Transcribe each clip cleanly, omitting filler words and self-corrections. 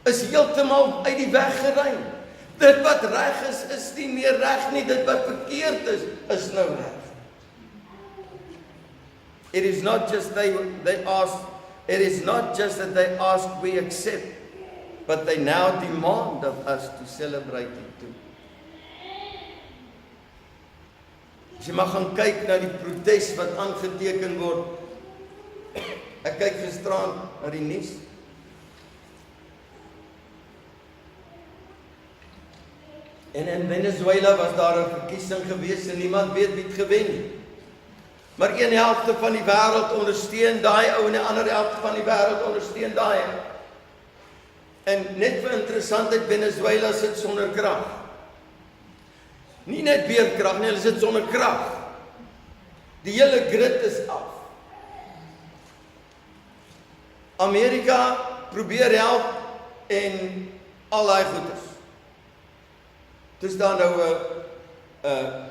is heeltemal uit die weg geruim. Dit wat reg is nie meer reg nie, dit wat verkeerd is nou reg. It is not just it is not just that they ask, we accept, but they now demand of us to celebrate it too. As jy mag gaan kyk na die protes wat aangeteken word. Ek kyk gisteraan na die nuus. En in Venezuela was daar 'n verkiesing gewees en niemand weet wie het gewen nie. Maar een helfte van die wêreld ondersteun daai ou en die ander helfte van die wêreld ondersteun daai. En net vir interessantheid, Venezuela sit sonder krag. Nie net beerkrag nie, hulle sit sonder krag. Die hele grid is af. Amerika probeer help en al daai goeders. Dis daar nou 'n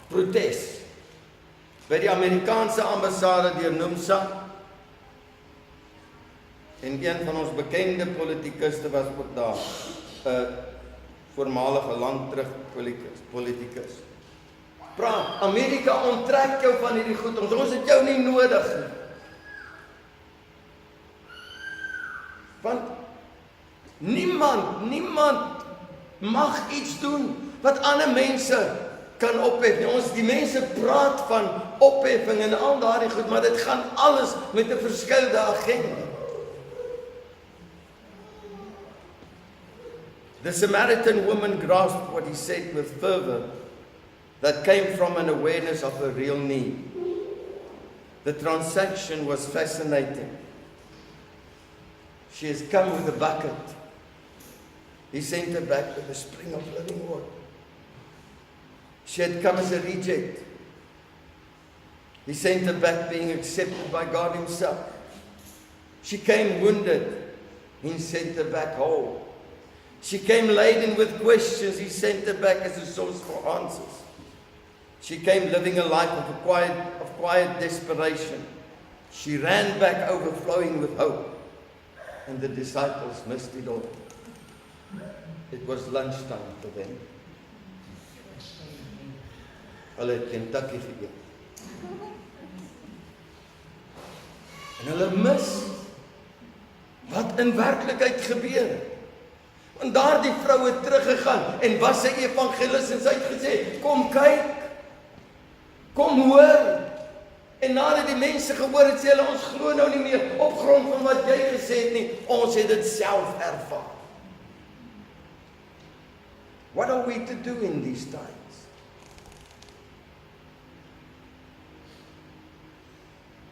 protes by die Amerikaanse ambassade deur NUMSA. En een van ons bekende politikuste was ook daar, 'n voormalige lang terug politikus. Praat, Amerika onttrek jou van hierdie goed, ons het jou nie nodig nie. Want niemand mag iets doen wat ander mense kan ophef nie. Die mense praat van opheffing en al daardie goed, maar dit gaan alles met 'n verskillende agenda. The Samaritan woman grasped what he said with fervor that came from an awareness of her real need. The transaction was fascinating. She has come with a bucket. He sent her back with a spring of living water. She had come as a reject. He sent her back being accepted by God Himself. She came wounded. He sent her back whole. She came laden with questions. He sent her back as a source for answers. She came living a life of quiet desperation. She ran back overflowing with hope. And the disciples missed it all. It was lunchtime for them. Hulle het Kentucky geëet. En hulle mis wat in werklikheid gebeur. Want daardie vrou het teruggegaan en was 'n evangelis en sy het gesê, kom kyk, kom hoor. En nadat die mense gehoor het, sê hulle, ons glo nou nie meer op grond van wat jy gesê het nie, ons het dit self ervaar. What are we to do in these times?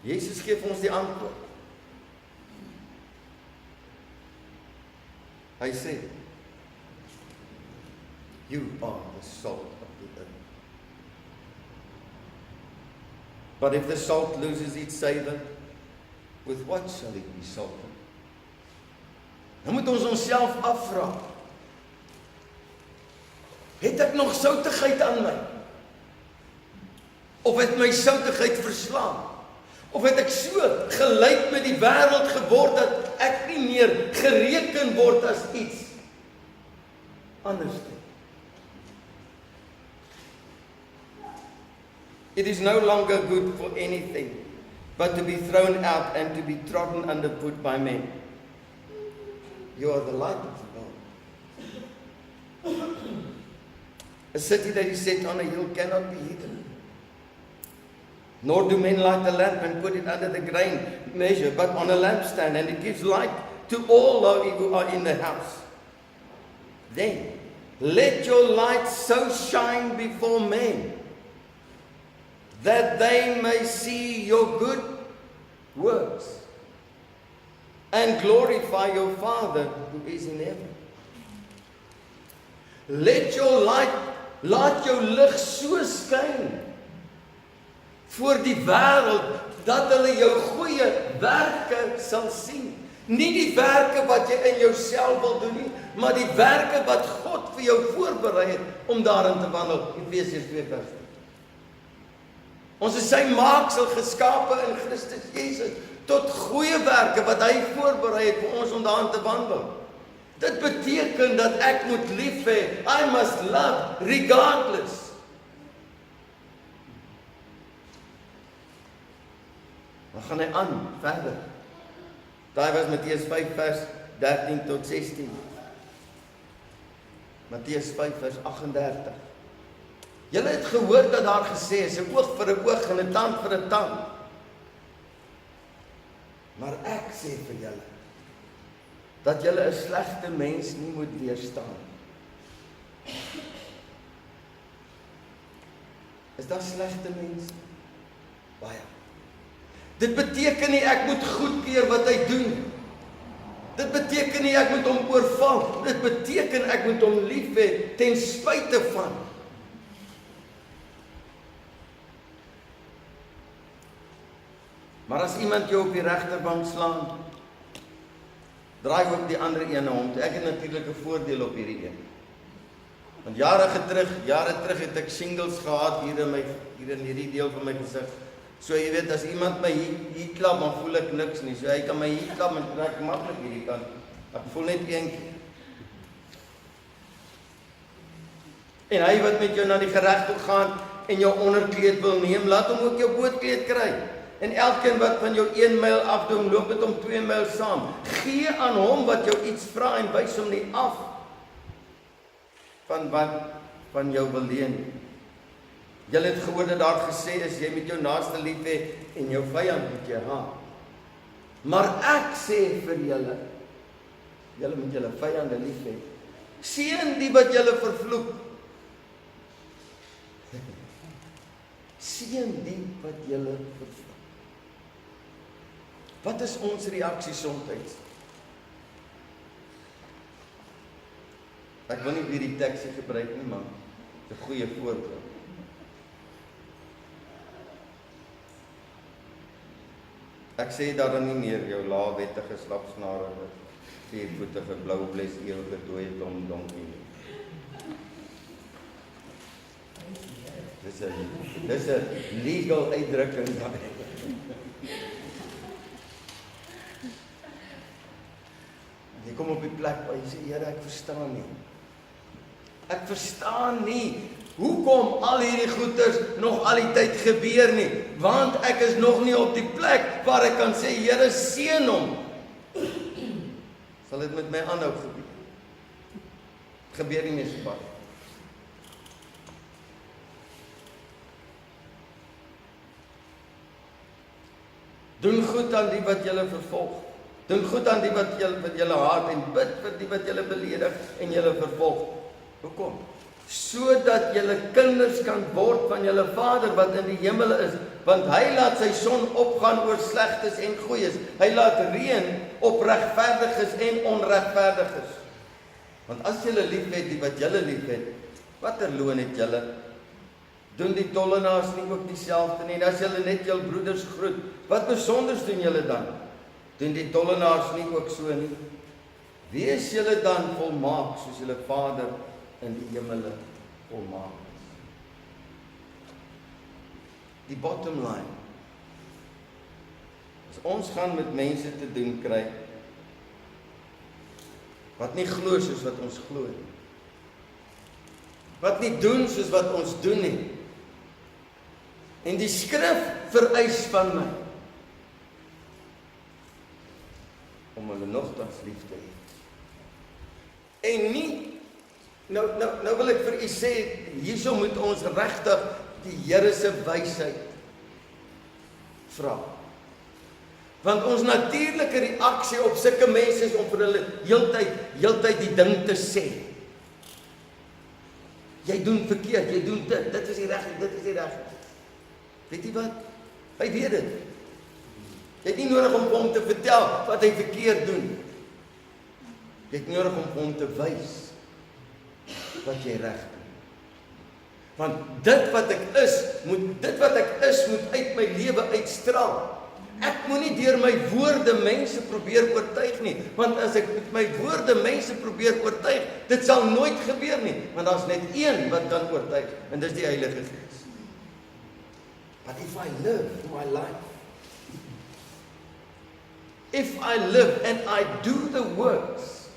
Jesus gee vir ons die antwoord. Hy sê, you are the salt of the earth. But if the salt loses its savor, with what shall it be salted? Nou moet ons onsself afvra, het ek nog soutigheid aan my? Of het my soutigheid verslaan? Of het ek so gelyk met die wêreld geword dat ek nie meer gereken word as iets anders nie? It is no longer good for anything but to be thrown out and to be trodden underfoot by men. You are the light of the world. A city that is set on a hill cannot be hidden. Nor do men light a lamp and put it under the grain measure, but on a lampstand, and it gives light to all who are in the house. Then let your light so shine before men that they may see your good works and glorify your Father who is in heaven. Let your light, laat jou lig so skyn voor die wêreld dat hulle jou goeie werke sal sien. Nie die werke wat jy in jouself wil doen nie, maar die werke wat God vir jou voorberei het om daarin te wandel. Efesiërs 2:10. Ons is sy maaksel geskape in Christus Jesus tot goeie werke wat hy voorberei het vir ons om daarin te wandel. Dit beteken dat ek moet lief hê. I must love regardless. Dan gaan hy aan, verder. Daai was Matteus 5 vers 13 tot 16. Matteus 5 vers 38. Julle het gehoor dat daar gesê is, 'n oog vir 'n oog en 'n tand vir 'n tand. Maar ek sê vir julle, dat julle 'n slegte mens nie moet weerstaan. Is daar slegte mense? Baie. Dit beteken nie ek moet goedkeur wat hy doen. Dit beteken nie ek moet hom oorval. Dit beteken ek moet hom lief hê ten spyte van. Maar as iemand jou op die regterbank slaan, draai ook die ander een na hom toe. Ek het natuurlik 'n voordeel op hierdie een. Want jare terug het ek shingles gehad hier in hierdie deel van my gesig. So jy weet, as iemand my hier klap, dan voel ek niks nie. So hy kan my hier klap en trek maklik hierdie kant. Ek voel net een keer. En hy wat met jou na die gereg toe gaan en jou onderkleed wil neem, laat hom ook jou bootkleed kry. En elkeen wat van jou 1 myl afdoen, loop met hom 2 myl saam. Gee aan hom wat jou iets vra en wys hom nie af van wat van jou wil leen. Julle het gehoor dat daar gesê is, jy moet jou naaste lief hê en jou vyand moet jy haat. Maar ek sê vir julle, julle moet julle vyande lief hê. Seën die wat julle vervloek. Seën die wat julle vervloek. Wat is ons reaksie soms? Ek wil nie weer die teksie gebruik nie, maar dit is 'n goeie voorbeeld. Ek sê daar dan nie meer jou laawettige slapsnarige, viervoetige, blou bles ewige dooie donkie nie. Dis 'n legal uitdrukking daai. Jy kom op die plek waar jy sê, Here, ek verstaan nie. Ek verstaan nie hoekom al hierdie goeters nog al die tyd gebeur nie, want ek is nog nie op die plek waar ek kan sê, Here, seën hom. Sal dit met my aanhou gebeur? Gebeur nie meer so baie. Doen goed aan die wat julle vervolg. Doen goed aan die wat julle haat en bid vir die wat julle beledig en julle vervolg. Hoekom? Sodat julle kinders kan word van julle Vader wat in die hemel is, want hy laat sy son opgaan oor slegtes en goeies. Hy laat reën op regverdiges en onregverdiges. Want as julle liefhet die wat julle liefhet, watter loon het julle? Doen die tollenaars nie ook dieselfde nie? En as julle net jul broeders groet, wat besonders doen julle dan? Doen die tollenaars nie ook so nie? Wees julle dan volmaak soos julle Vader in die hemele volmaak is. Die bottom line. As ons gaan met mense te doen kry wat nie glo soos wat ons glo nie. Wat nie doen soos wat ons doen nie. En die skrif vereis van my om hulle nogtans lief te hê. En nie Nou wil ek vir u sê, hierso moet ons regtig die Here se wysheid vra. Want ons natuurlike reaksie op sulke mense is om vir hulle heeltyd die ding te sê. Jy doen verkeerd, jy doen dit is nie reg, dit is nie reg. Weet jy wat? Hy weet dit. Jy het nie nodig om hom te vertel wat hy verkeerd doen. Jy het nodig om hom te wys wat jy reg doen. Want dit wat ek is, moet uit my lewe uitstraal. Ek moenie deur my woorde mense probeer oortuig nie, want as ek met my woorde mense probeer oortuig, dit sal nooit gebeur nie, want daar's net een wat kan oortuig, en dis die Heilige Gees. But if I live my life, if I live and I do the works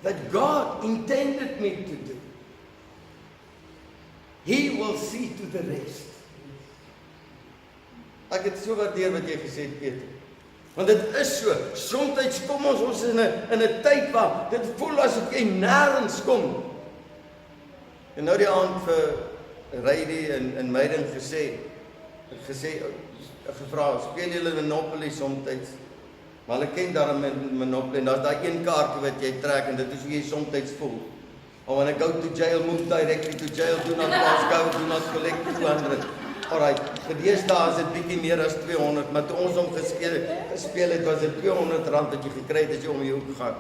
that God intended me to do. He will see to the rest. Ek het so waardeer wat jy gesê het, Peter. Want dit is so, soms kom ons in 'n tyd waar dit voel asof jy nêrens kom. En nou die aand vir Rydy en Meiden gevra, speel julle Monopoly somtyds? Maar hulle ken daarom Monopoly, en daar's daai een kaartjie wat jy trek, en dit is hoe jy somtyds voel. Oh, when I go to jail, move directly to jail, do not pass go, do not collect 200. Alright, gedeesdae is dit bietjie meer as 200, maar toe ons hom gespeel het, was dit R200 wat jy gekry het as jy om die hoek gaan.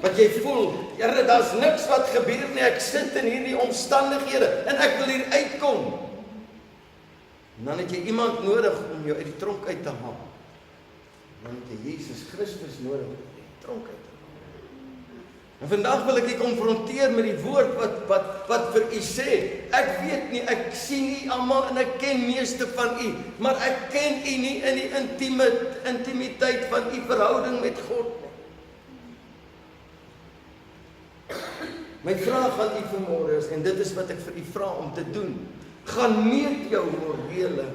Wat jy voel, Here, daar's niks wat gebeur nie, ek sit in hierdie omstandighede, en ek wil hier uitkom. En dan het jy iemand nodig om jou uit die tronk uit te haal. Dan het jy Jesus Christus nodig om uit die tronk uit te haal. En vandag wil ek u konfronteer met die woord wat vir u sê. Ek weet nie, ek sien nie almal en ek ken meeste van u, maar ek ken u nie in die intimiteit van u verhouding met God nie. My vraag aan u vanmôre is, en dit is wat ek vir u vra om te doen, gaan meet jou morele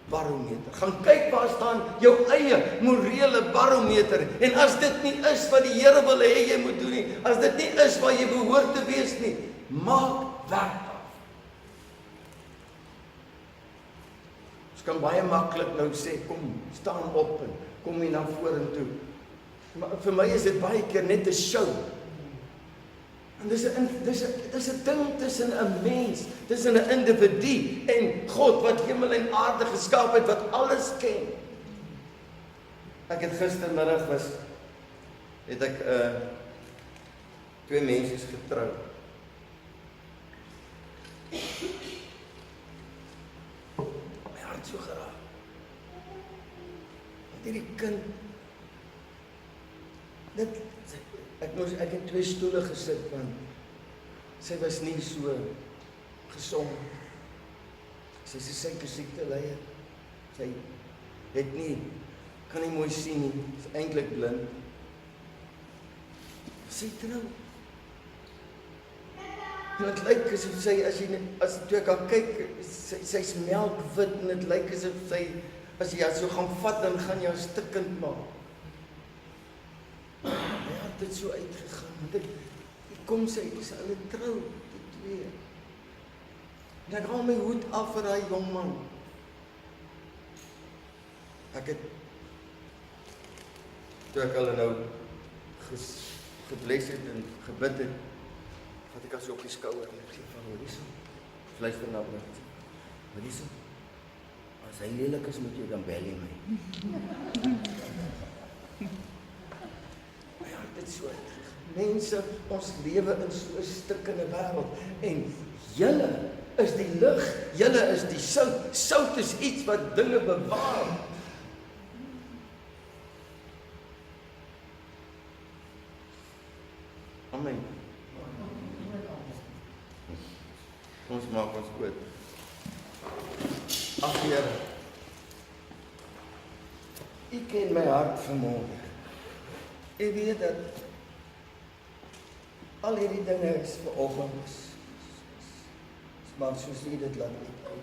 barometer. Gaan kyk waar staan jou eie morele barometer. En as dit nie is wat die Here wil hê jy moet doen nie, as dit nie is waar jy behoort te wees nie, maak werk af. Ons kan baie maklik nou sê, kom, staan op en kom hier na vorentoe. Maar vir my is dit baie keer net 'n show. En dis 'n ding tussen 'n mens, tussen 'n individu en God wat hemel en aarde geskaap het, wat alles ken. Ek het gistermiddag het ek twee mense getrou. My hart so geraak. Want hierdie kind, ek het twee stoele gesit, want sy was nie so gesond. Sy is 'n suikersiekte leier. Sy het nie, kan nie mooi sien nie, is eintlik blind. Sy trou. En dit lyk asof sy, as toe ek haar kyk, sy's melkwit, en dit lyk asof sy, as jy haar so gaan vat, dan gaan jy haar stikkend maak. Het so uitgegaan, want ek kom sy, hulle trou, die twee. En ek haal my hoed af vir daai jong man. Ek het, toe ek hulle nou gebless het en gebid het, wat ek as op die skouer, en ek sê van, hoor die so, fluister na my, hoor die so, as hy lelik is met jou, dan bel jy my. Dit so mense, ons lewe in so 'n stikkende wêreld, en julle is die lig, julle is die sout. Sout is iets wat dinge bewaar. Amen. Ons maak ons oop. Ag Here, U ken my hart vanmôre. U weet dat al hierdie dinge is vanoggend, maar soos U dit laat uitkom.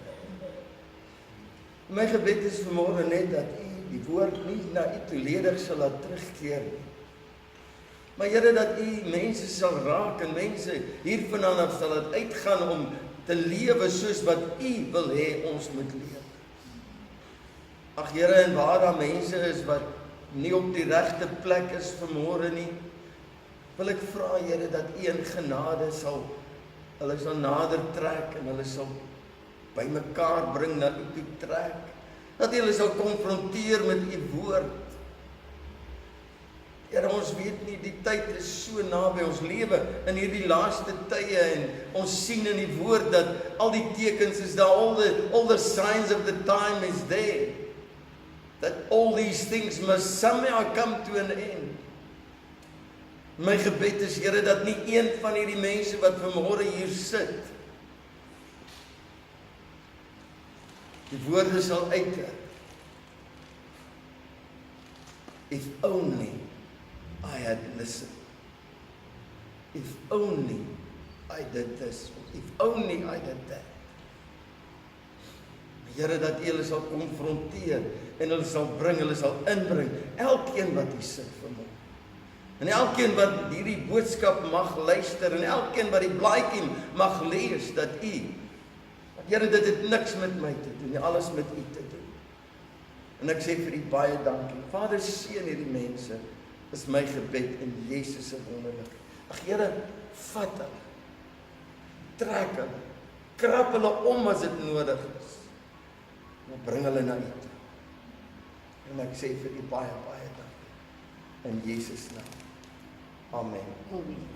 My gebed is vanmôre net dat U die woord nie na U toeledig sal laat terugkeer nie. Maar Here, dat U mense sal raak en mense hiervandaan af sal laat uitgaan om te lewe soos wat U wil hê ons moet lewe. Ag Here, en waar daar mense is wat nie op die regte plek is vanmôre nie, wil ek vra Here dat U in genade sal hulle sal nader trek en hulle sal bymekaar bring, na U toe trek, dat U hulle sal konfronteer met U woord. Here, ons weet nie, die tyd is so naby, ons lewe in hierdie laaste tye en ons sien in die woord dat al die tekens is daar, all the signs of the time is there, that all these things must somehow come to an end. My gebed is, Here, dat nie een van hierdie mense wat vanmôre hier sit, die woorde sal uitwerk. If only I had listened. If only I did this. If only I did that. Here dat U hulle sal konfronteer en hulle sal bring, hulle sal inbring, elkeen wat hier sit vanmôre. En elkeen wat hierdie boodskap mag luister en elkeen wat die blaadjie mag lees dat Here, dit het niks met my te doen, nie alles met U te doen. En ek sê vir U baie dankie. Vader, seën hierdie mense. Dis my gebed in Jesus se wonderlike. Ag Here, vat hulle. Trek hulle. Krap hulle om as dit nodig is. En bring hulle na U toe. En ek sê vir U baie, baie dankie. In Jesus naam. Amen. Amen.